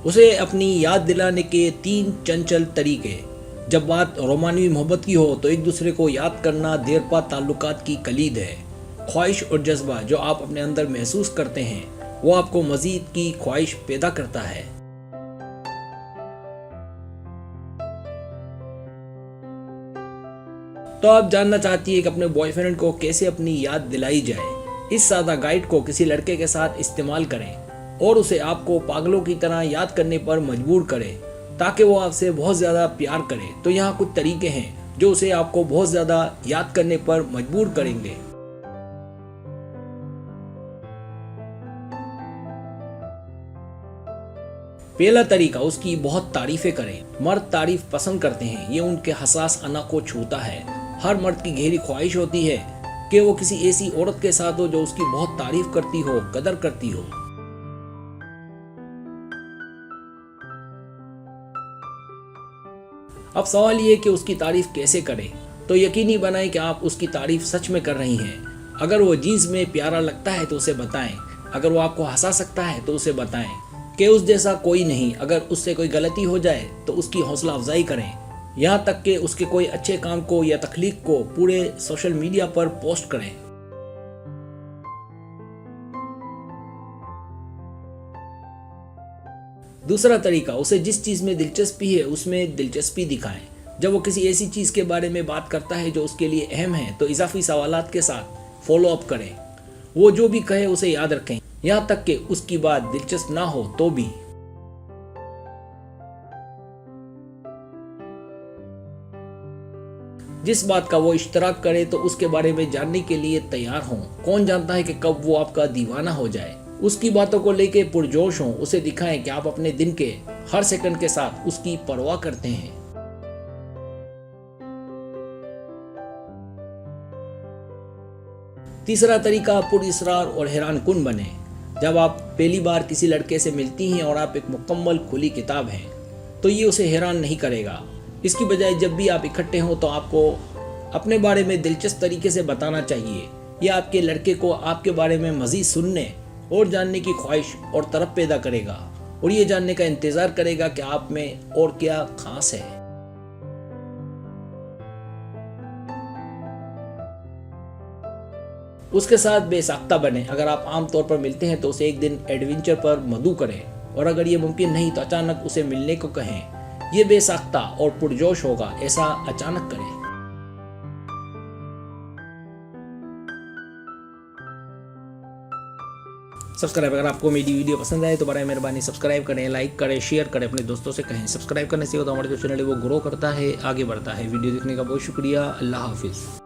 उसे अपनी याद दिलाने के 3 चंचल तरीके। जब बात रोमानवी मोहब्बत की हो तो एक दूसरे को याद करना देरपा ताल्लुकात की कलीद है। ख्वाहिश और जज्बा जो आप अपने अंदर महसूस करते हैं वो आपको मजीद की ख्वाहिश पैदा करता है। तो आप जानना चाहती है कि अपने बॉयफ्रेंड को कैसे अपनी याद दिलाई जाए। इस सादा गाइड को किसी लड़के के साथ इस्तेमाल करें और उसे आपको पागलों की तरह याद करने पर मजबूर करें ताकि वो आपसे बहुत ज़्यादा प्यार करे। तो यहाँ कुछ तरीके हैं जो उसे आपको बहुत ज़्यादा याद करने पर मजबूर करेंगे। पहला तरीका, उसकी बहुत तारीफें करें। मर्द तारीफ पसंद करते हैं, ये उनके हसास अना को छूता है। हर मर्द की गहरी ख्वाहिश होती है कि वो किसी ऐसी औरत के साथ हो जो उसकी बहुत तारीफ करती हो, कदर करती हो। अब सवाल ये कि उसकी तारीफ कैसे करें। तो यकीनी बनाएं कि आप उसकी तारीफ सच में कर रही हैं। अगर वो जीन्स में प्यारा लगता है तो उसे बताएं। अगर वो आपको हंसा सकता है तो उसे बताएं कि उस जैसा कोई नहीं। अगर उससे कोई गलती हो जाए तो उसकी हौसला अफजाई करें, यहाँ तक कि उसके कोई अच्छे काम को या तख्लीक को पूरे सोशल मीडिया पर पोस्ट करें। दूसरा तरीका, उसे जिस चीज में दिलचस्पी है उसमें दिलचस्पी दिखाएं। जब वो किसी ऐसी चीज के बारे में बात करता है जो उसके लिए अहम है तो इजाफी सवालात के साथ फॉलो अप करें। वो जो भी कहे उसे याद रखें, यहाँ तक कि उसकी बात दिलचस्प ना हो तो भी। जिस बात का वो इश्तराक करे तो उसके बारे में जानने के लिए तैयार हों। कौन जानता है कि कब वो आपका दीवाना हो जाए। उसकी बातों को लेके पुरजोश हों। उसे दिखाएं कि आप अपने दिन के हर सेकंड के साथ उसकी परवाह करते हैं। तीसरा तरीका, पुरइसरार और हैरान कुन बने। जब आप पहली बार किसी लड़के से मिलती हैं और आप एक मुकम्मल खुली किताब हैं तो ये उसे हैरान नहीं करेगा। इसकी बजाय जब भी आप इकट्ठे हों तो आपको अपने बारे में दिलचस्प तरीके से बताना चाहिए। यह आपके लड़के को आपके बारे में मज़ीद सुनने और जानने की ख्वाहिश और तलब पैदा करेगा और ये जानने का इंतज़ार करेगा कि आप में और क्या खास है। उसके साथ बेसाख्ता बने। अगर आप आमतौर पर मिलते हैं तो उसे एक दिन एडवेंचर पर मदऊ करें और अगर ये मुमकिन नहीं तो अचानक उसे मिलने को कहें। ये बेसाख्ता और पुरजोश होगा, ऐसा अचानक करें। सब्सक्राइब, अगर आपको मेरी वीडियो पसंद आए तो बराए मेहरबानी सब्सक्राइब करें, लाइक करें, शेयर करें, अपने दोस्तों से कहें। सब्सक्राइब करने से होता हमारा जो चैनल है वो ग्रो करता है, आगे बढ़ता है। वीडियो देखने का बहुत शुक्रिया। अल्लाह हाफिज़।